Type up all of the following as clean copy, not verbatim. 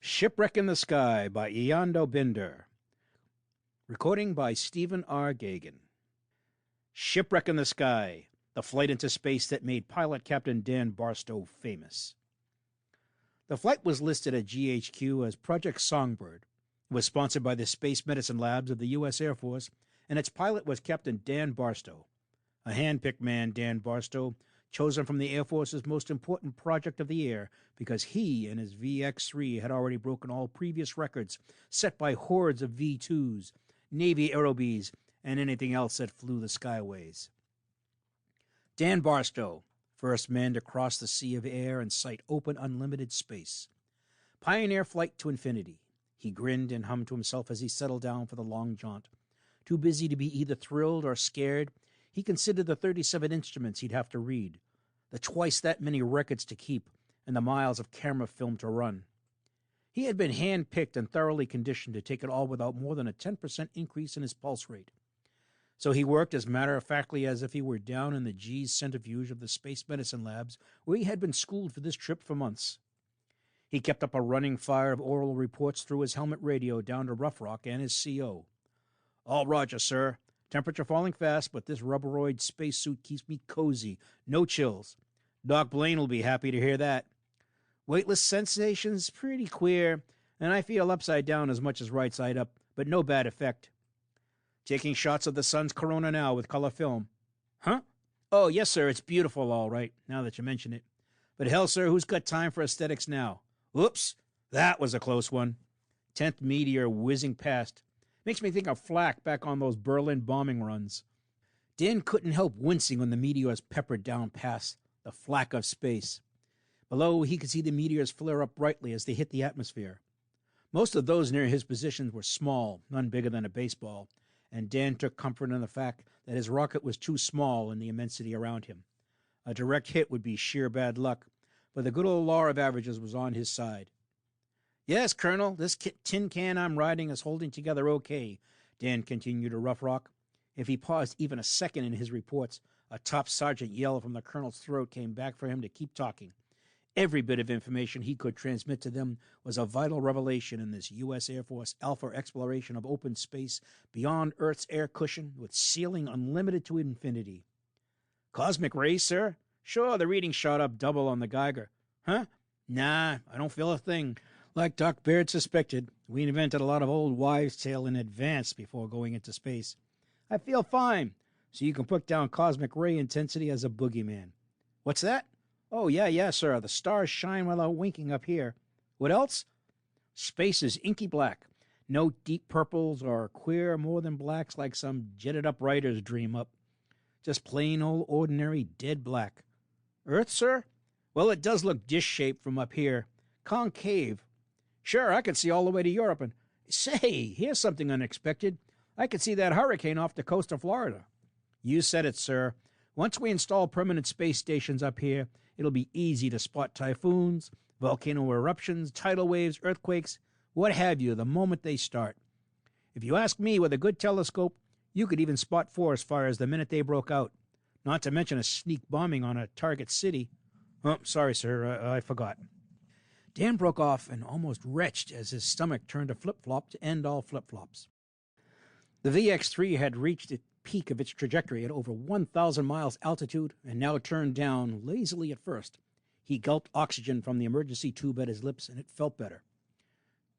Shipwreck in the Sky by Eando Binder. Recording by Stephen R. Gagan. Shipwreck in the Sky, the flight into space that made pilot Captain Dan Barstow famous. The flight was listed at GHQ as Project Songbird. It was sponsored by the Space Medicine Labs of the U.S. Air Force, and its pilot was Captain Dan Barstow. A hand-picked man, Dan Barstow, chosen from the Air Force's most important project of the year because he and his VX-3 had already broken all previous records set by hordes of V-2s, Navy Aerobees, and anything else that flew the skyways. Dan Barstow, first man to cross the sea of air and sight open unlimited space. Pioneer flight to infinity. He grinned and hummed to himself as he settled down for the long jaunt. Too busy to be either thrilled or scared, he considered the 37 instruments he'd have to read, the twice that many records to keep, and the miles of camera film to run. He had been hand-picked and thoroughly conditioned to take it all without more than a 10% increase in his pulse rate. So he worked as matter-of-factly as if he were down in the G's centrifuge of the Space Medicine Labs, where he had been schooled for this trip for months. He kept up a running fire of oral reports through his helmet radio down to Rough Rock and his CO. "All roger, sir. Temperature falling fast, but this rubberoid spacesuit keeps me cozy. No chills. Doc Blaine will be happy to hear that. Weightless sensations pretty queer, and I feel upside down as much as right side up, but no bad effect. Taking shots of the sun's corona now with color film." "Huh? Oh, yes, sir, it's beautiful, all right, now that you mention it. But hell, sir, who's got time for aesthetics now? Whoops, that was a close one. 10th meteor whizzing past. Makes me think of flak back on those Berlin bombing runs." Dan couldn't help wincing when the meteors peppered down past the flak of space. Below, he could see the meteors flare up brightly as they hit the atmosphere. Most of those near his position were small, none bigger than a baseball, and Dan took comfort in the fact that his rocket was too small in the immensity around him. A direct hit would be sheer bad luck, but the good old law of averages was on his side. "Yes, Colonel, this tin can I'm riding is holding together okay," Dan continued to Rough Rock. If he paused even a second in his reports, a top sergeant yell from the colonel's throat came back for him to keep talking. Every bit of information he could transmit to them was a vital revelation in this U.S. Air Force Alpha exploration of open space beyond Earth's air cushion with ceiling unlimited to infinity. "Cosmic rays, sir? Sure, the reading shot up double on the Geiger." "Huh? Nah, I don't feel a thing. Like Doc Baird suspected, we invented a lot of old wives' tale in advance before going into space. I feel fine, so you can put down cosmic ray intensity as a boogeyman." "What's that?" "Oh, yeah, sir. The stars shine without winking up here." "What else?" "Space is inky black. No deep purples or queer more than blacks like some jetted-up writers dream up. Just plain old ordinary dead black." "Earth, sir?" "Well, it does look dish-shaped from up here. Concave. Sure, I can see all the way to Europe, and say, here's something unexpected. I can see that hurricane off the coast of Florida." "You said it, sir. Once we install permanent space stations up here, it'll be easy to spot typhoons, volcano eruptions, tidal waves, earthquakes, what have you, the moment they start. If you ask me, with a good telescope, you could even spot forest fires the minute they broke out, not to mention a sneak bombing on a target city." "Oh, sorry, sir, I forgot." Dan broke off and almost retched as his stomach turned to flip-flop to end all flip-flops. The VX-3 had reached the peak of its trajectory at over 1,000 miles altitude and now turned down lazily at first. He gulped oxygen from the emergency tube at his lips, and it felt better.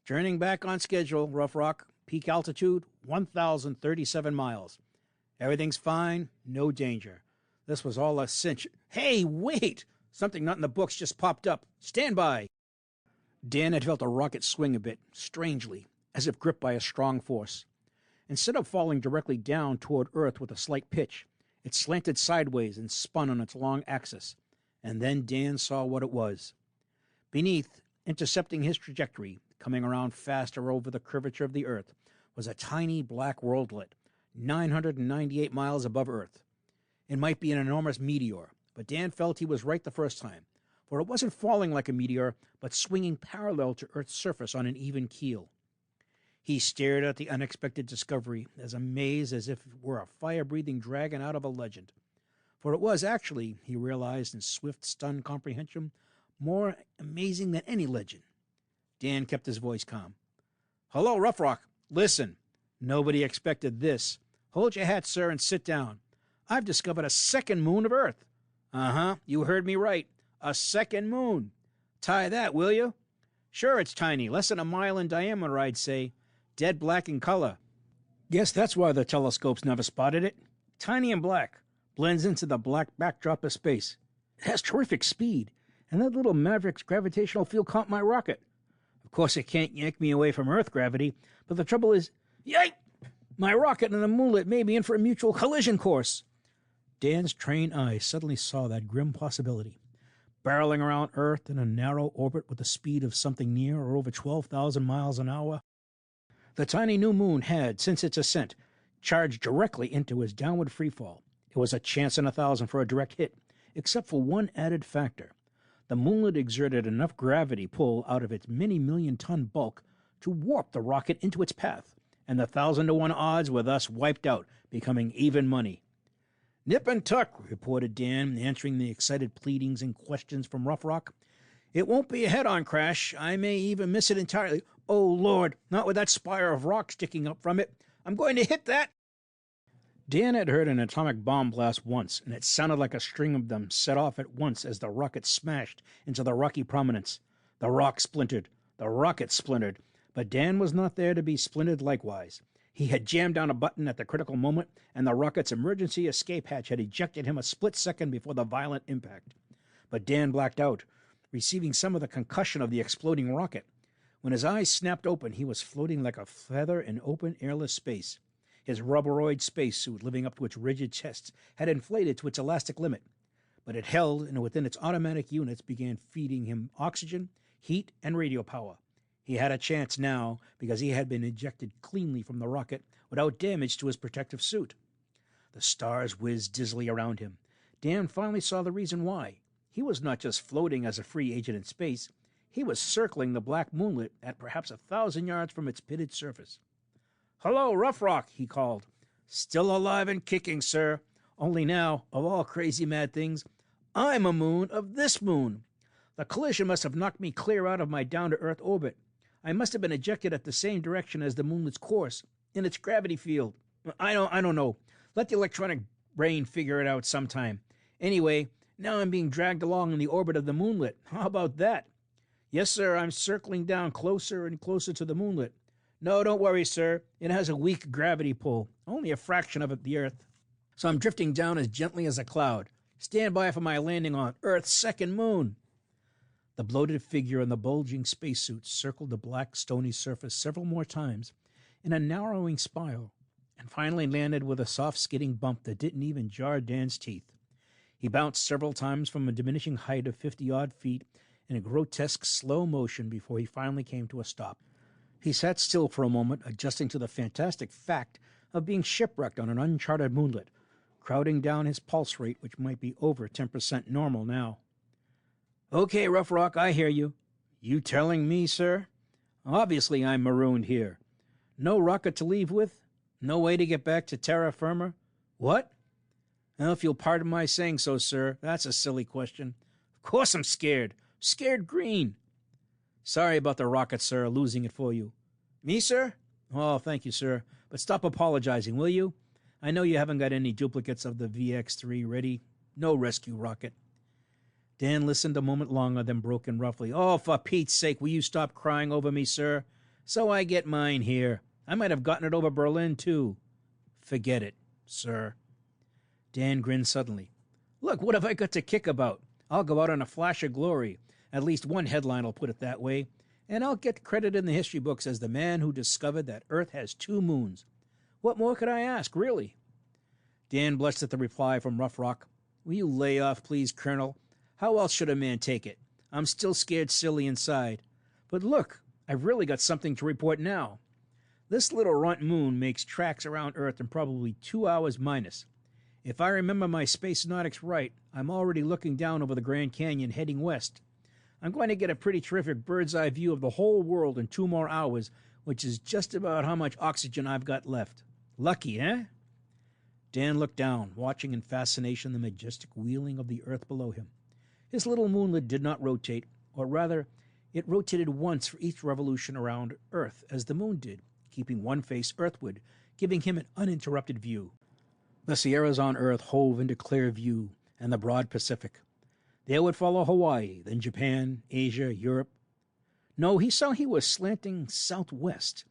"Turning back on schedule, Rough Rock. Peak altitude, 1,037 miles. Everything's fine, no danger." This was all a cinch. "Hey, wait! Something not in the books just popped up. Stand by." Dan had felt a rocket swing a bit, strangely, as if gripped by a strong force. Instead of falling directly down toward Earth with a slight pitch, it slanted sideways and spun on its long axis. And then Dan saw what it was. Beneath, intercepting his trajectory, coming around faster over the curvature of the Earth, was a tiny black worldlet, 998 miles above Earth. It might be an enormous meteor, but Dan felt he was right the first time, for it wasn't falling like a meteor, but swinging parallel to Earth's surface on an even keel. He stared at the unexpected discovery, as amazed as if it were a fire-breathing dragon out of a legend. For it was actually, he realized in swift, stunned comprehension, more amazing than any legend. Dan kept his voice calm. Hello, Rough Rock. Listen, nobody expected this. Hold your hat, sir, and sit down. I've discovered a second moon of Earth. Uh-huh, you heard me right. A second moon. Tie that, will you? Sure, it's tiny, less than a mile in diameter, I'd say. Dead black in color. Guess that's why the telescopes never spotted it. Tiny and black. Blends into the black backdrop of space. It has terrific speed, and that little Maverick's gravitational field caught my rocket. Of course, it can't yank me away from Earth gravity, but the trouble is, yike! My rocket and the moonlet may be in for a mutual collision course. Dan's trained eyes suddenly saw that grim possibility. Barreling around Earth in a narrow orbit with the speed of something near or over 12,000 miles an hour, the tiny new moon had, since its ascent, charged directly into his downward freefall. It was a chance in 1,000 for a direct hit, except for one added factor. The moonlet exerted enough gravity pull out of its many million-ton bulk to warp the rocket into its path, and the 1,000-to-1 odds were thus wiped out, becoming even money. Nip and tuck, reported Dan, answering the excited pleadings and questions from Rough Rock. It won't be a head-on crash. I may even miss it entirely. Oh, Lord, not with that spire of rock sticking up from it. I'm going to hit that. Dan had heard an atomic bomb blast once, and it sounded like a string of them set off at once as the rocket smashed into the rocky prominence. The rock splintered. The rocket splintered. But Dan was not there to be splintered likewise. He had jammed down a button at the critical moment, and the rocket's emergency escape hatch had ejected him a split second before the violent impact. But Dan blacked out, receiving some of the concussion of the exploding rocket. When his eyes snapped open, he was floating like a feather in open, airless space. His rubberoid spacesuit, living up to its rigid chest, had inflated to its elastic limit, but it held, and within its automatic units began feeding him oxygen, heat, and radio power. He had a chance now because he had been ejected cleanly from the rocket without damage to his protective suit. The stars whizzed dizzily around him. Dan finally saw the reason why. He was not just floating as a free agent in space. He was circling the black moonlet at perhaps 1,000 yards from its pitted surface. Hello, Rough Rock, he called. Still alive and kicking, sir. Only now, of all crazy mad things, I'm a moon of this moon. The collision must have knocked me clear out of my down-to-earth orbit. I must have been ejected at the same direction as the moonlet's course, in its gravity field. I don't know. Let the electronic brain figure it out sometime. Anyway, now I'm being dragged along in the orbit of the moonlet. How about that? Yes, sir, I'm circling down closer and closer to the moonlet. No, don't worry, sir. It has a weak gravity pull, only a fraction of the Earth. So I'm drifting down as gently as a cloud. Stand by for my landing on Earth's second moon. The bloated figure in the bulging spacesuit circled the black, stony surface several more times in a narrowing spiral, and finally landed with a soft skidding bump that didn't even jar Dan's teeth. He bounced several times from a diminishing height of 50-odd feet in a grotesque slow motion before he finally came to a stop. He sat still for a moment, adjusting to the fantastic fact of being shipwrecked on an uncharted moonlet, crowding down his pulse rate, which might be over 10% normal now. Okay, Rough Rock, I hear you. You telling me, sir? Obviously I'm marooned here. No rocket to leave with? No way to get back to terra firma? What? Well, if you'll pardon my saying so, sir, that's a silly question. Of course I'm scared. Scared green. Sorry about the rocket, sir, losing it for you. Me, sir? Oh, thank you, sir. But stop apologizing, will you? I know you haven't got any duplicates of the VX-3 ready. No rescue rocket. Dan listened a moment longer, then broke in roughly. Oh, for Pete's sake, will you stop crying over me, sir? So I get mine here. I might have gotten it over Berlin, too. Forget it, sir. Dan grinned suddenly. Look, what have I got to kick about? I'll go out on a flash of glory. At least one headline will put it that way. And I'll get credit in the history books as the man who discovered that Earth has 2 moons. What more could I ask, really? Dan blushed at the reply from Rough Rock. Will you lay off, please, Colonel? How else should a man take it? I'm still scared silly inside. But look, I've really got something to report now. This little runt moon makes tracks around Earth in probably 2 hours minus. If I remember my space nautics right, I'm already looking down over the Grand Canyon heading west. I'm going to get a pretty terrific bird's-eye view of the whole world in 2 more hours, which is just about how much oxygen I've got left. Lucky, eh? Dan looked down, watching in fascination the majestic wheeling of the Earth below him. His little moonlet did not rotate, or rather, It rotated once for each revolution around Earth, as the moon did, keeping one face earthward, giving him an uninterrupted view. The Sierras on Earth hove into clear view, and the broad Pacific. There would follow Hawaii, then Japan, Asia, Europe. No, he saw he was slanting southwest.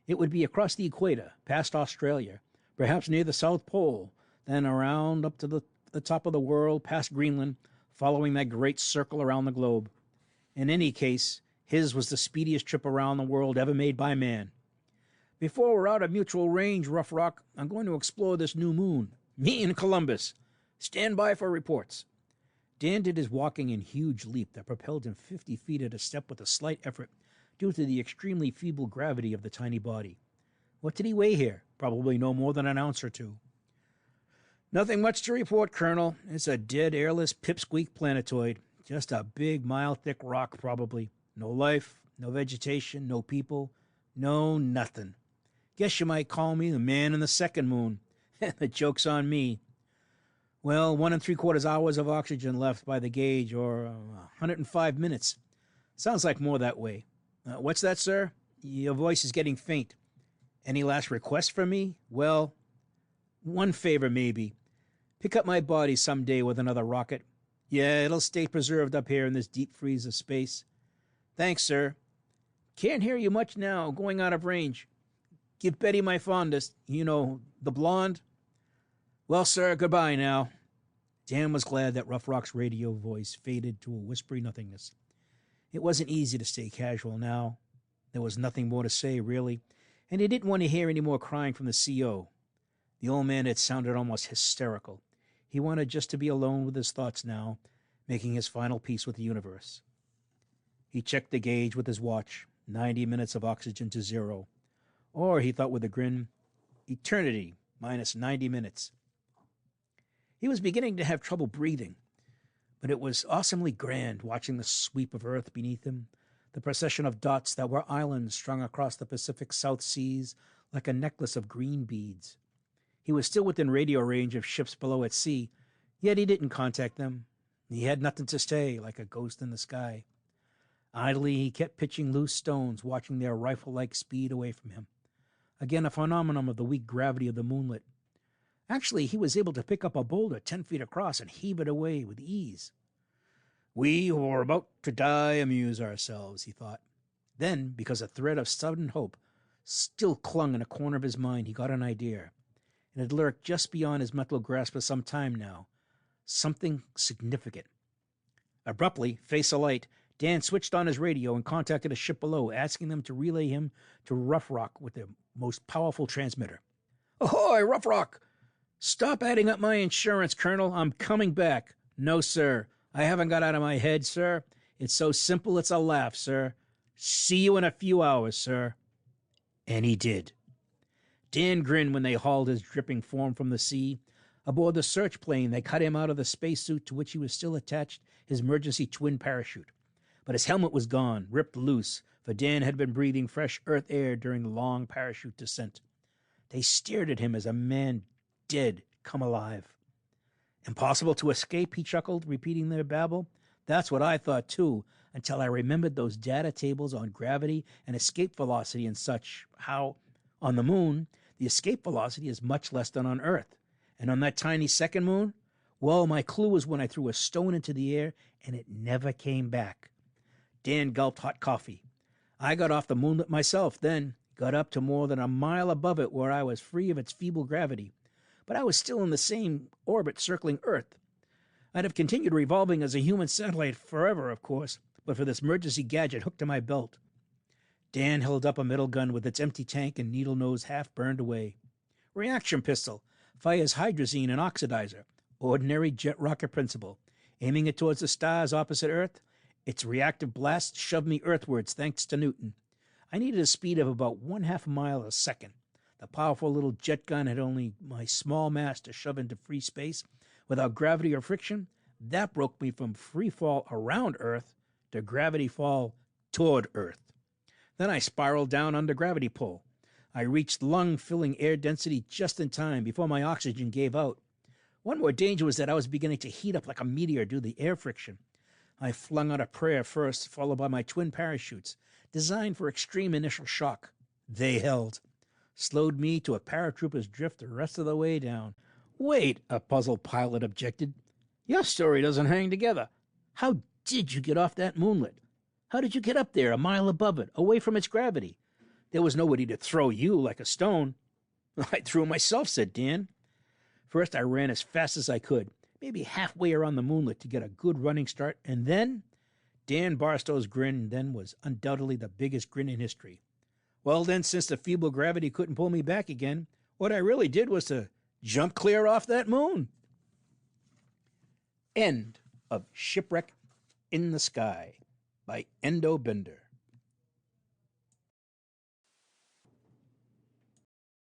It would be across the equator, past Australia, perhaps near the South Pole, then around up to the top of the world, past Greenland, following that great circle around the globe. In any case, his was the speediest trip around the world ever made by man. Before we're out of mutual range, Rough Rock, I'm going to explore this new moon. Me and Columbus. Stand by for reports. Dan did his walking in huge leap that propelled him 50 feet at a step with a slight effort due to the extremely feeble gravity of the tiny body. What did he weigh here? Probably no more than an ounce or two. Nothing much to report, Colonel. It's a dead, airless, pipsqueak planetoid. Just a big, mile-thick rock, probably. No life, no vegetation, no people, no nothing. Guess you might call me the man in the second moon. The joke's on me. Well, 1 3/4 hours of oxygen left by the gauge, or 105 minutes. Sounds like more that way. What's that, sir? Your voice is getting faint. Any last requests from me? Well, one favor, maybe. Pick up my body someday with another rocket. Yeah, it'll stay preserved up here in this deep freeze of space. Thanks, sir. Can't hear you much now, going out of range. Give Betty my fondest. You know, the blonde. Well, sir, goodbye now. Dan was glad that Rough Rock's radio voice faded to a whispery nothingness. It wasn't easy to stay casual now. There was nothing more to say, really, and he didn't want to hear any more crying from the CO. The old man had sounded almost hysterical. He wanted just to be alone with his thoughts now, making his final peace with the universe. He checked the gauge with his watch, 90 minutes of oxygen to 0. Or, he thought with a grin, eternity minus 90 minutes. He was beginning to have trouble breathing, but it was awesomely grand watching the sweep of Earth beneath him, the procession of dots that were islands strung across the Pacific South Seas like a necklace of green beads. He was still within radio range of ships below at sea, yet he didn't contact them. He had nothing to say, like a ghost in the sky. Idly, he kept pitching loose stones, watching their rifle-like speed away from him. Again, a phenomenon of the weak gravity of the moonlit. Actually, he was able to pick up a boulder 10 feet across and heave it away with ease. We who are about to die amuse ourselves, he thought. Then, because a thread of sudden hope still clung in a corner of his mind, he got an idea. It had lurked just beyond his mental grasp for some time now. Something significant. Abruptly, face alight, Dan switched on his radio and contacted a ship below, asking them to relay him to Rough Rock with their most powerful transmitter. Ahoy, Rough Rock! Stop adding up my insurance, Colonel. I'm coming back. No, sir. I haven't got out of my head, sir. It's so simple it's a laugh, sir. See you in a few hours, sir. And he did. Dan grinned when they hauled his dripping form from the sea. Aboard the search plane, they cut him out of the spacesuit to which he was still attached, his emergency twin parachute. But his helmet was gone, ripped loose, for Dan had been breathing fresh Earth air during the long parachute descent. They stared at him as a man dead come alive. Impossible to escape, he chuckled, repeating their babble. That's what I thought, too, until I remembered those data tables on gravity and escape velocity and such, how, on the moon, the escape velocity is much less than on Earth. And on that tiny second moon, well, my clue was when I threw a stone into the air and it never came back. Dan gulped hot coffee. I got off the moonlet myself then, got up to more than a mile above it where I was free of its feeble gravity. But I was still in the same orbit circling Earth. I'd have continued revolving as a human satellite forever, of course, but for this emergency gadget hooked to my belt. Dan held up a metal gun with its empty tank and needle nose half burned away. Reaction pistol. Fires hydrazine and oxidizer. Ordinary jet rocket principle. Aiming it towards the stars opposite Earth, its reactive blast shoved me earthwards thanks to Newton. I needed a speed of about 1/2 mile a second. The powerful little jet gun had only my small mass to shove into free space. Without gravity or friction, that broke me from free fall around Earth to gravity fall toward Earth. Then I spiraled down under gravity pull. I reached lung-filling air density just in time before my oxygen gave out. One more danger was that I was beginning to heat up like a meteor due to the air friction. I flung out a prayer first, followed by my twin parachutes, designed for extreme initial shock. They held, slowed me to a paratrooper's drift the rest of the way down. Wait, a puzzled pilot objected. Your story doesn't hang together. How did you get off that moonlet? How did you get up there, a mile above it, away from its gravity? There was nobody to throw you like a stone. I threw myself, said Dan. First, I ran as fast as I could, maybe halfway around the moonlet to get a good running start, and then Dan Barstow's grin then was undoubtedly the biggest grin in history. Well, then, since the feeble gravity couldn't pull me back again, what I really did was to jump clear off that moon. End of Shipwreck in the Sky by Eando.